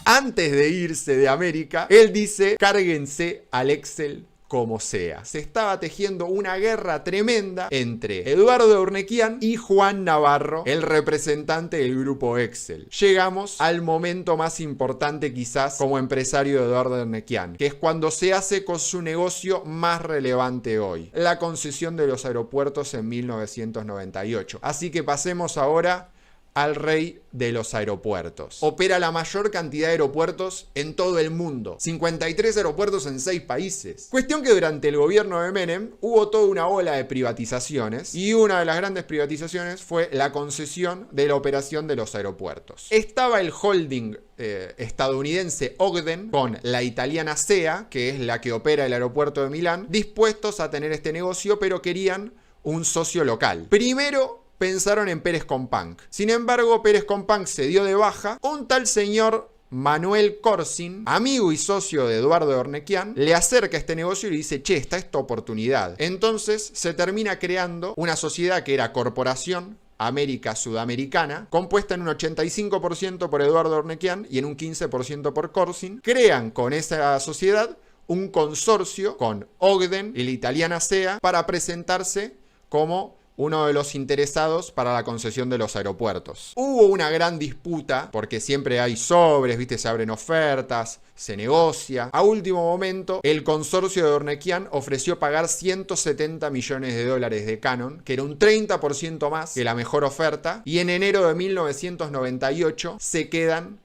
Antes de irse de América, él dice, cárguense al Excel como sea. Se estaba tejiendo una guerra tremenda entre Eduardo de Urnequian y Juan Navarro, el representante del grupo Excel. Llegamos al momento más importante quizás como empresario de Eduardo de Urnequian, que es cuando se hace con su negocio más relevante hoy, la concesión de los aeropuertos en 1998. Así que pasemos ahora al rey de los aeropuertos. Opera la mayor cantidad de aeropuertos en todo el mundo. 53 aeropuertos en 6 países. Cuestión que durante el gobierno de Menem hubo toda una ola de privatizaciones y una de las grandes privatizaciones fue la concesión de la operación de los aeropuertos. Estaba el holding estadounidense Ogden con la italiana SEA, que es la que opera el aeropuerto de Milán, dispuestos a tener este negocio, pero querían un socio local. Primero pensaron en Pérez Companc. Sin embargo, Pérez Companc se dio de baja. Un tal señor Manuel Corsin, amigo y socio de Eduardo de Urnequian, le acerca este negocio y le dice, che, está esta oportunidad. Entonces se termina creando una sociedad que era Corporación América Sudamericana, compuesta en un 85% por Eduardo de Urnequian y en un 15% por Corsin. Crean con esa sociedad un consorcio con Ogden y la italiana SEA para presentarse como uno de los interesados para la concesión de los aeropuertos. Hubo una gran disputa, porque siempre hay sobres, ¿viste? Se abren ofertas, se negocia. A último momento, el consorcio de Urnequian ofreció pagar 170 millones de dólares de canon, que era un 30% más que la mejor oferta, y en enero de 1998 se quedan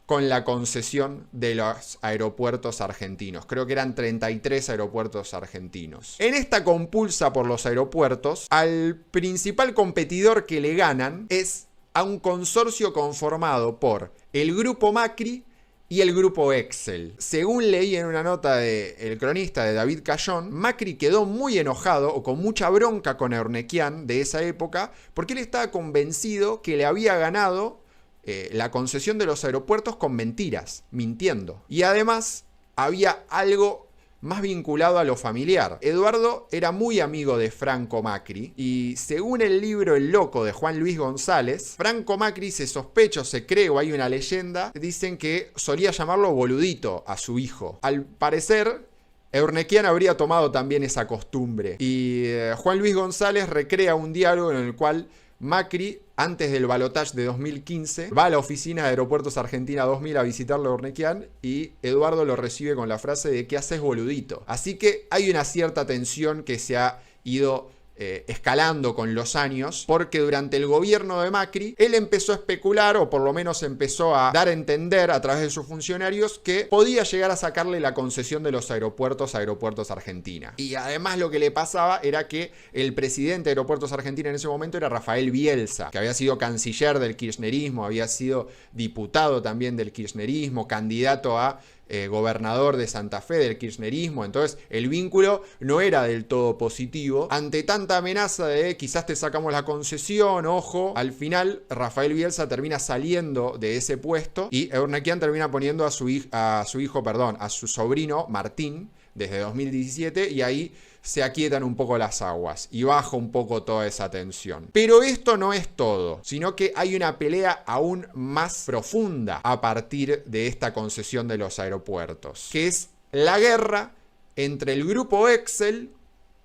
con la concesión de los aeropuertos argentinos. Creo que eran 33 aeropuertos argentinos. En esta compulsa por los aeropuertos, al principal competidor que le ganan es a un consorcio conformado por el Grupo Macri y el Grupo Excel. Según leí en una nota del cronista de David Cayón, Macri quedó muy enojado o con mucha bronca con Urnequian de esa época porque él estaba convencido que le había ganado la concesión de los aeropuertos con mentiras, mintiendo. Y además había algo más vinculado a lo familiar. Eduardo era muy amigo de Franco Macri y según el libro El Loco de Juan Luis González, Franco Macri se sospecha, se cree o hay una leyenda, dicen que solía llamarlo boludito a su hijo. Al parecer, Urnequian habría tomado también esa costumbre y Juan Luis González recrea un diálogo en el cual Macri, antes del balotaje de 2015, va a la oficina de Aeropuertos Argentina 2000 a visitarlo a Urnequian y Eduardo lo recibe con la frase de ¿qué haces, boludito? Así que hay una cierta tensión que se ha ido escalando con los años, porque durante el gobierno de Macri, él empezó a especular, o por lo menos empezó a dar a entender a través de sus funcionarios, que podía llegar a sacarle la concesión de los aeropuertos a Aeropuertos Argentina. Y además lo que le pasaba era que el presidente de Aeropuertos Argentina en ese momento era Rafael Bielsa, que había sido canciller del kirchnerismo, había sido diputado también del kirchnerismo, candidato a gobernador de Santa Fe del kirchnerismo. Entonces el vínculo no era del todo positivo. Ante tanta amenaza de quizás te sacamos la concesión, ojo, al final Rafael Bielsa termina saliendo de ese puesto y Urnequian termina poniendo a su sobrino Martín desde 2017 y ahí se aquietan un poco las aguas y baja un poco toda esa tensión. Pero esto no es todo, sino que hay una pelea aún más profunda a partir de esta concesión de los aeropuertos, que es la guerra entre el grupo Excel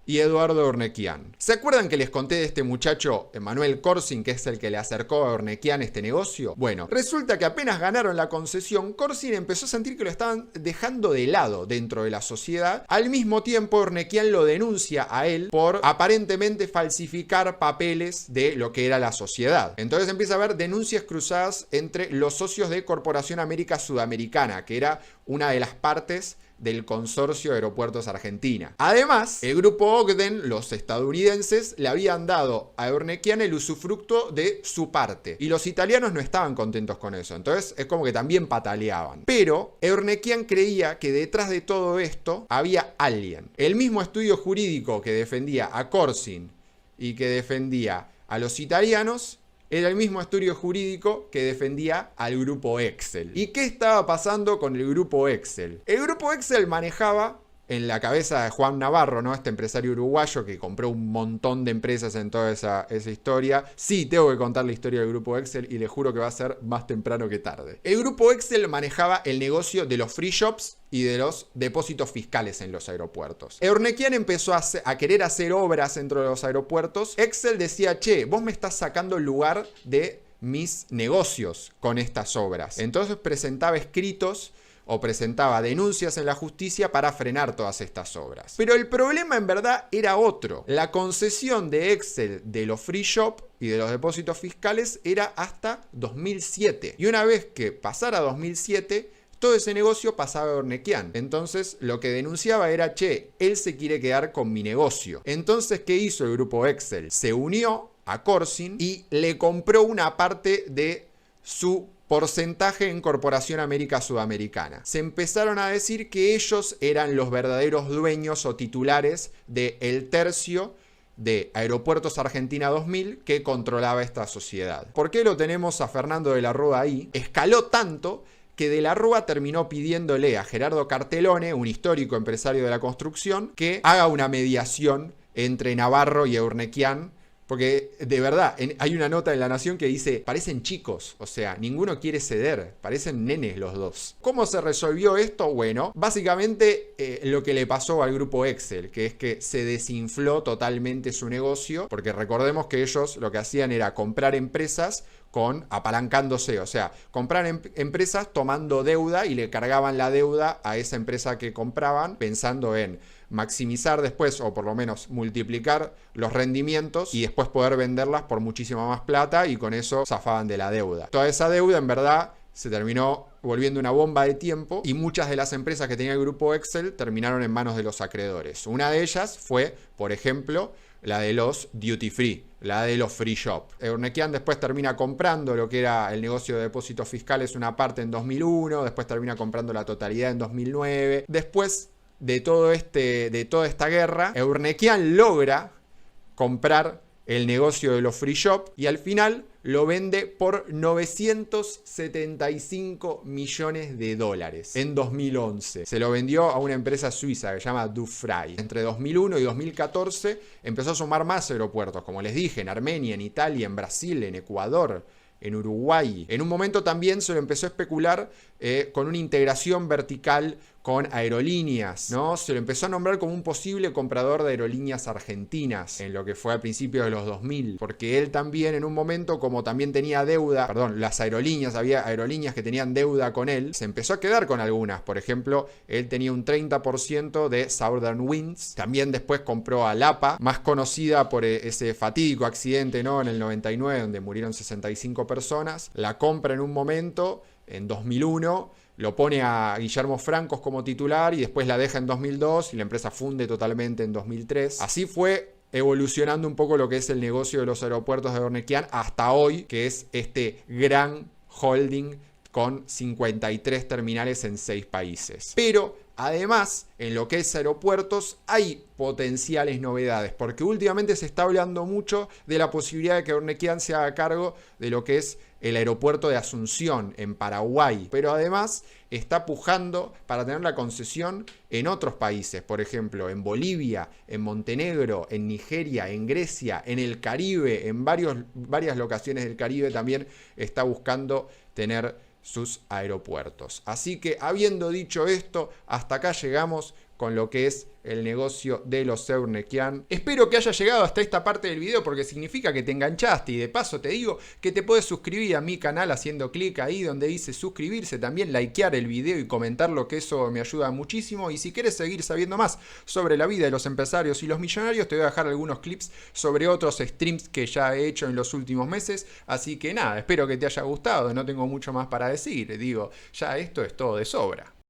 y Eduardo Urnequian. ¿Se acuerdan que les conté de este muchacho, Manuel Corsin, que es el que le acercó a Urnequian este negocio? Bueno, resulta que apenas ganaron la concesión, Corsin empezó a sentir que lo estaban dejando de lado dentro de la sociedad. Al mismo tiempo, Urnequian lo denuncia a él por aparentemente falsificar papeles de lo que era la sociedad. Entonces empieza a haber denuncias cruzadas entre los socios de Corporación América Sudamericana, que era una de las partes del consorcio de Aeropuertos Argentina. Además, el grupo Ogden, los estadounidenses, le habían dado a Urnequian el usufructo de su parte. Y los italianos no estaban contentos con eso. Entonces es como que también pataleaban. Pero Urnequian creía que detrás de todo esto había alguien. El mismo estudio jurídico que defendía a Corsin y que defendía a los italianos era el mismo estudio jurídico que defendía al grupo Excel. ¿Y qué estaba pasando con el grupo Excel? El grupo Excel manejaba en la cabeza de Juan Navarro, ¿no? Este empresario uruguayo que compró un montón de empresas en toda esa historia. Sí, tengo que contar la historia del grupo Excel y les juro que va a ser más temprano que tarde. El grupo Excel manejaba el negocio de los free shops y de los depósitos fiscales en los aeropuertos. Eurnequian empezó a querer hacer obras dentro de los aeropuertos. Excel decía, che, vos me estás sacando el lugar de mis negocios con estas obras. Entonces presentaba escritos o presentaba denuncias en la justicia para frenar todas estas obras. Pero el problema en verdad era otro. La concesión de Excel de los free shop y de los depósitos fiscales era hasta 2007. Y una vez que pasara 2007, todo ese negocio pasaba a Eurnequian. Entonces lo que denunciaba era, che, él se quiere quedar con mi negocio. Entonces, ¿qué hizo el grupo Excel? Se unió a Corsin y le compró una parte de su porcentaje en Corporación América Sudamericana. Se empezaron a decir que ellos eran los verdaderos dueños o titulares del tercio de Aeropuertos Argentina 2000 que controlaba esta sociedad. ¿Por qué lo tenemos a Fernando de la Rúa ahí? Escaló tanto que de la Rúa terminó pidiéndole a Gerardo Cartelone, un histórico empresario de la construcción, que haga una mediación entre Navarro y Eurnequian. Porque de verdad, hay una nota en La Nación que dice, parecen chicos, o sea, ninguno quiere ceder, parecen nenes los dos. ¿Cómo se resolvió esto? Bueno, básicamente lo que le pasó al grupo Excel, que es que se desinfló totalmente su negocio, porque recordemos que ellos lo que hacían era comprar empresas apalancándose, o sea, comprar empresas tomando deuda y le cargaban la deuda a esa empresa que compraban, pensando en maximizar después, o por lo menos multiplicar los rendimientos y después poder venderlas por muchísima más plata, y con eso zafaban de la deuda. Toda esa deuda en verdad se terminó volviendo una bomba de tiempo y muchas de las empresas que tenía el grupo Excel terminaron en manos de los acreedores. Una de ellas fue, por ejemplo, la de los duty free, la de los free shop. Eurnequian después termina comprando lo que era el negocio de depósitos fiscales, una parte en 2001, después termina comprando la totalidad en 2009. Después de toda esta guerra, Eurnequian logra comprar el negocio de los free shop y al final lo vende por 975 millones de dólares en 2011. Se lo vendió a una empresa suiza que se llama Dufray. Entre 2001 y 2014 empezó a sumar más aeropuertos, como les dije, en Armenia, en Italia, en Brasil, en Ecuador, en Uruguay. En un momento también se lo empezó a especular con una integración vertical con aerolíneas, ¿no? Se lo empezó a nombrar como un posible comprador de aerolíneas argentinas en lo que fue a principios de los 2000, porque él también en un momento, como también tenía deuda, había aerolíneas que tenían deuda con él, se empezó a quedar con algunas. Por ejemplo, él tenía un 30% de Southern Winds. También después compró a LAPA, más conocida por ese fatídico accidente, ¿no?, en el 99, donde murieron 65 personas. La compra en un momento, en 2001, lo pone a Guillermo Francos como titular y después la deja en 2002 y la empresa funde totalmente en 2003. Así fue evolucionando un poco lo que es el negocio de los aeropuertos de Eurnequian hasta hoy, que es este gran holding con 53 terminales en 6 países. Pero además, en lo que es aeropuertos, hay potenciales novedades, porque últimamente se está hablando mucho de la posibilidad de que Eurnequian se haga cargo de lo que es el aeropuerto de Asunción, en Paraguay, pero además está pujando para tener la concesión en otros países, por ejemplo, en Bolivia, en Montenegro, en Nigeria, en Grecia, en el Caribe, en varias locaciones del Caribe también está buscando tener sus aeropuertos. Así que, habiendo dicho esto, hasta acá llegamos con lo que es el negocio de los Eurnequian. Espero que hayas llegado hasta esta parte del video, porque significa que te enganchaste, y de paso te digo que te puedes suscribir a mi canal haciendo clic ahí donde dice suscribirse, también likear el video y comentarlo, que eso me ayuda muchísimo. Y si quieres seguir sabiendo más sobre la vida de los empresarios y los millonarios, te voy a dejar algunos clips sobre otros streams que ya he hecho en los últimos meses. Así que nada, espero que te haya gustado, no tengo mucho más para decir, digo, ya esto es todo de sobra.